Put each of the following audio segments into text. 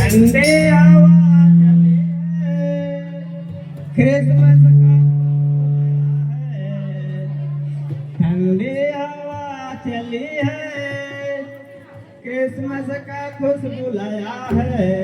ठंडे हवा चली है, क्रिसमस का है, ठंडी हवा चली है, क्रिसमस का खुशबू लाया है।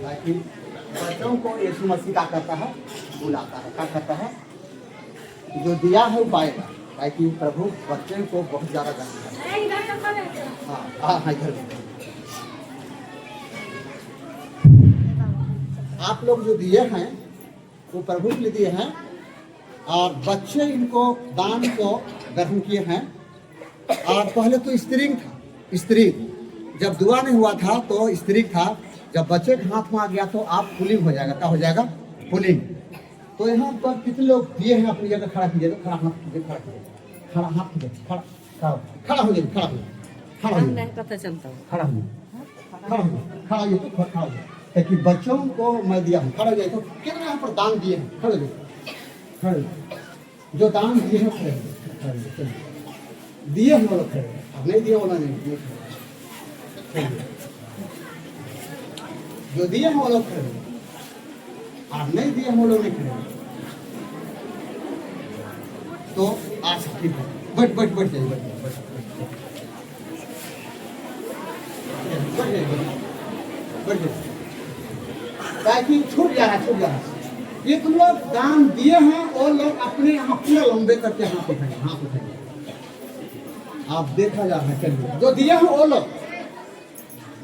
ताकि बच्चों को यीशु मसीह का करता है, बुलाता है, क्या करता है, जो दिया है वो पाएगा। ताकि प्रभु बच्चे को बहुत ज़्यादा जानता है। हाँ इधर आप लोग जो दिए हैं वो प्रभु के लिए दिए हैं, और बच्चे इनको दान को ग्रहण किए हैं। और पहले तो स्त्रीलिंग था, स्त्री जब दुआ नहीं हुआ था तो स्त्री था, जब बच्चे के हाथ में आ गया तो आप पुलिंग हो जाएगा। क्या हो जाएगा? पुलिंग। तो यहाँ पर कितने लोग दिए हैं? अपनी जगह खड़ा कीजिए, खड़ा हाथ कीजिए, खड़ा कीजिए, खड़ा हाथ कीजिए, खड़ा खड़ा हो जाइए, खड़ा हो खड़ा हो नहीं पता चलता है। खड़ा हो खड़ा हो खड़ा हो तो खड़ा हो, ताकि बच्चों को मैं दिया हूँ। खड़ा हो जाए तो कितने यहाँ पर दान दिए हैं? खड़े हो जाइए, खड़े जो दान दिए हैं खड़े दिए हैं वो लोग खड़े, अब नहीं दिए वाला नहीं, जो दिए हैं वो लोग खड़े, आप नहीं दिए वो लोग नहीं खड़े। तो आज ठीक है, बैठ बैठ बैठ जाइए, बैठ बैठ जाइए, ताकि छूट जा रहा। ये तुम लोग दान दिए हैं और लोग अपने यहाँ पूरा लंबे करके हाथ उठाएंगे। आप देखा जा रहा है, चलिए जो दिए हैं वो लोग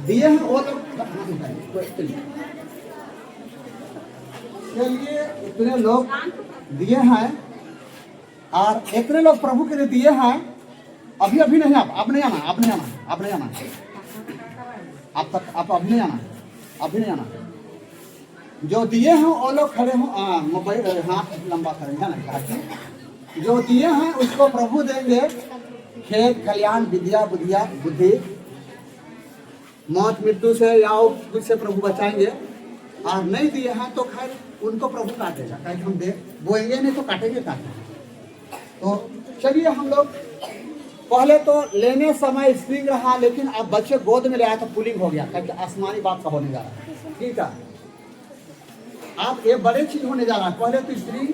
दिए हैं वो लोग हाथ उठाएंगे। चलिए इतने लोग दिए हैं और इतने लोग प्रभु के लिए दिए हैं। अभी नहीं, आप नहीं आना, आप नहीं आना, आप तक आप अभी नहीं आना। जो दिए हैं वो लोग खड़े हो, मोबाइल हाथ लंबा करेंगे ना। जो दिए हैं उसको प्रभु देंगे खेत खलियान विद्या बुद्धिया बुद्धि, मौत मृत्यु से या कुछ से प्रभु बचाएंगे। और नहीं दिए हैं तो खैर उनको प्रभु काटेगा, ताकि हम बोएंगे नहीं तो काटेंगे। तो चलिए हम लोग पहले तो लेने समय स्प्रिंग रहा, लेकिन अब बच्चे गोद में ले आया तो पुलिंग हो गया, ताकि आसमानी बात का होने जा रहा है। ठीक है, आप ये बड़े चीज होने जा रहा है। पहले तो स्प्रिंग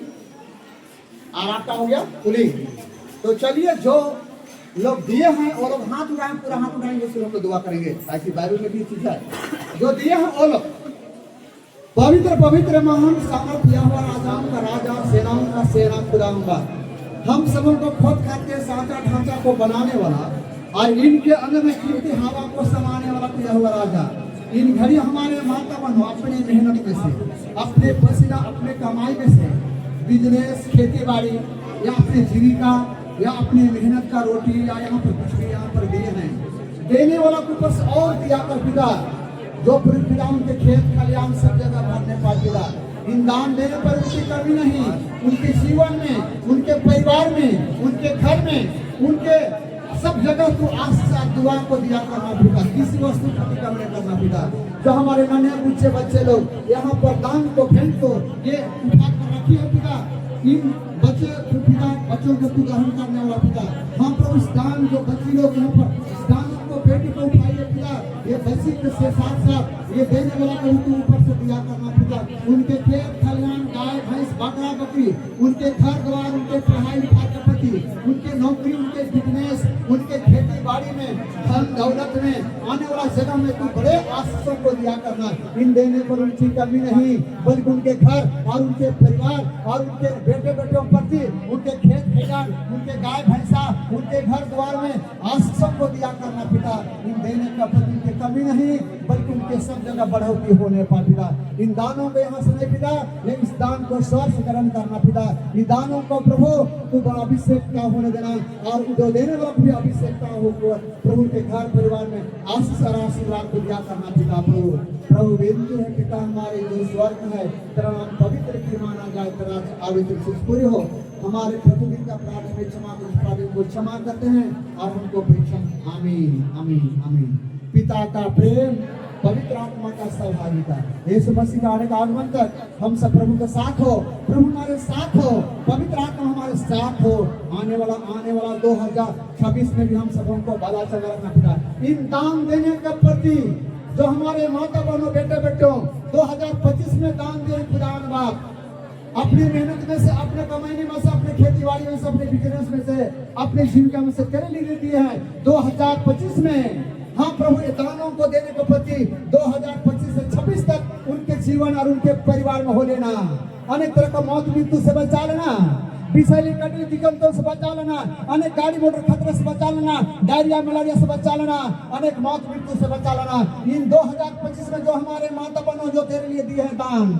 और आपका हो गया पुलिंग। तो चलिए जो लोग दिए हैं और लोग हाथ उठाएं, पूरा हाथ उठाएंगे, फिर हम लोग दुआ करेंगे। ताकि बाइबल में भी चीज है, जो दिए हैं वो लोग पवित्र पवित्र महान सामर्थ यहोवा राजाओं का राजा, सेनाओं का सेना खुदाऊंगा। हम सबों को खोद खाते साचा ढांचा को बनाने वाला और इनके अंग में कीमती हवा को समाने वाला यहोवा राजा, इन घड़ी हमारे माता बनो अपनी मेहनत में से, अपने पसीना अपने कमाई में से, बिजनेस खेती बाड़ी या अपनी जीविका या अपनी मेहनत का रोटी या यहाँ पर कुछ भी यहाँ पर दिए हैं। देने वाला के ऊपर से और दिया कर पिता, जो पिता उनके खेत खलियान सब जगह भरने पाए पिता। इन दान देने पर उनकी कमी नहीं, उनके जीवन में, उनके परिवार में, उनके घर में, उनके सब जगह तू आशीष दुआ को दिया करना पिता। किसी वस्तु की कमी नहीं करना पिता। जो हमारे नन्हे बच्चे बच्चे लोग यहाँ पर दान को फेंक को ये उठा कर रखी है पिता, इन बच्चे पिता बच्चों को तू ग्रहण करने वाला पिता। हम तो उस दान जो बच्ची लोग यहाँ पर इस दान को बेटी को उठाइए पिता, ये बच्ची के साथ साथ ये देने वाला को तू ऊपर से दिया करना पिता। उनके खेत खलियान गाय भैंस बकरा बकरी, उनके घर द्वार, उनके पढ़ाई लिखाई के प्रति, उनके नौकरी, उनके बिजनेस, उनके खेती बाड़ी में, धन दौलत में, आने वाला जगह में तू बड़े आशीषों को दिया करना। इन देने पर उनकी कमी नहीं, बल्कि उनके घर और उनके परिवार और उनके बेटे बेटियों प्रति, उनके खेत खलिहान, उनके गाय भैंसा, उनके घर द्वार में आशीषों को दिया करना पिता। इन देने का प्रति उनकी कमी नहीं, बल्कि उनके सब जगह बढ़ोतरी होने पर पिता। इन दानों को यहाँ से नहीं पिता, लेकिन इस दान को स्वर्ग ग्रहण करना पिता। इन दानों को प्रभु तू बड़ा अभिषेक का होने देना, और जो देने वाला भी अभिषेक का हो प्रभु के घर परिवार में आशीष और आशीर्वाद को दिया करना पिता। प्रभु बेनती है पिता, हमारे जो स्वर्ग है तेरा नाम पवित्र की माना जाए, तेरा आवित्र पूरी हो। हमारे प्रतिदिन का प्रार्थना में क्षमा को क्षमा करते हैं और हमको प्रेक्षण। आमीन आमीन आमीन। पिता का प्रेम, पवित्र आत्मा का सहभागिता, यीशु मसीह का आने का आगमन तक हम सब प्रभु के साथ हो, प्रभु हमारे साथ हो, पवित्र आत्मा हमारे साथ हो। आने वाला 2026 में भी हम सब हमको भला चला रखना पिता। इन दान देने के प्रति जो हमारे माता बहनों बेटे बेटियों 2025 में दान दें खुदावन बाप, अपनी मेहनत में से, अपने कमाई में से, अपने खेती बाड़ी में से, अपने बिजनेस में से, अपनी जीविका में से तेरे लिए दिए हैं। 2025 में हाँ प्रभु ये दानों को देने के प्रति 2025 से 26 तक उनके जीवन और उनके परिवार में हो लेना। अनेक तरह का मौत मृत्यु से बचा लेना, विषैली कटनी दिक्कतों से बचा लेना, अनेक गाड़ी मोटर खतरे से बचा लेना, डायरिया मलेरिया से बचा लेना, अनेक मौत मृत्यु से बचा लेना। इन 2025 में जो हमारे माता बहनों जो तेरे लिए दिए हैं दान,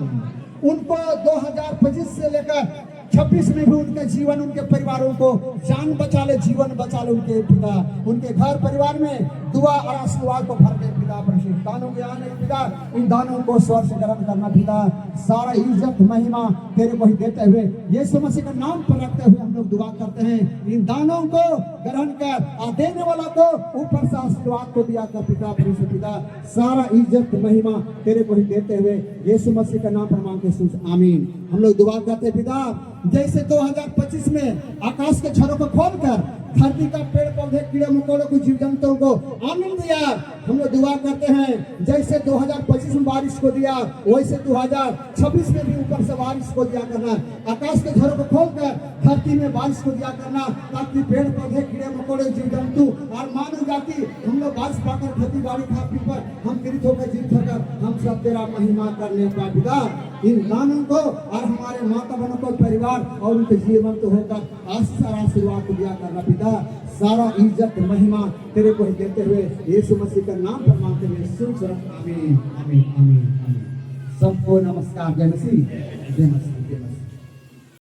उनको 2025 से लेकर 26 में भी उनके जीवन, उनके परिवारों को जान बचा ले, जीवन बचा ले उनके पिता, उनके घर परिवार में दुआ और आशीर्वाद को भर दे पिता। प्रभु दानों के आने पिता, इन दानों को स्वर्ग से ग्रहण करना पिता। सारा इज्जत महिमा तेरे को ही देते हुए यीशु मसीह का नाम पर रखते हुए हम लोग दुआ करते हैं। इन दानों को ग्रहण कर और देने वाला को ऊपर से आशीर्वाद को दिया कर पिता। प्रभु पिता सारा इज्जत महिमा तेरे को ही देते हुए यीशु मसीह का नाम पर मांगते हैं, आमीन। हम लोग दुआ करते हैं पिता, जैसे 2025 में आकाश के छरों को खोलकर धरती का पेड़ पौधे कीड़े मकोड़ों को जीव जंतुओं को आनंद दिया, हम लोग दुआ करते हैं जैसे 2025 में बारिश को दिया वैसे 2026 में भी ऊपर से बारिश को दिया करना। आकाश के झरों को खोलकर धरती में बारिश को दिया करना, ताकि पेड़ पौधे कीड़े मकोड़े जीव जंतु और मानव जाति हम लोग बारिश पाकर खेती बाड़ी खा पी पर हम पीड़ित होकर जीवित होकर हम सब तेरा महिमा करने का पिता। इन दानों को और हमारे माता बहनों को परिवार और उनके जीवन तो होकर आशीर्वाद को दिया करना पिता। सारा इज्जत महिमा तेरे को ही देते हुए यीशु मसीह का नाम पर मांगते हुए सुन सुन आमीन आमीन आमीन आमीन। सबको नमस्कार। जय मसीह जय मसीह।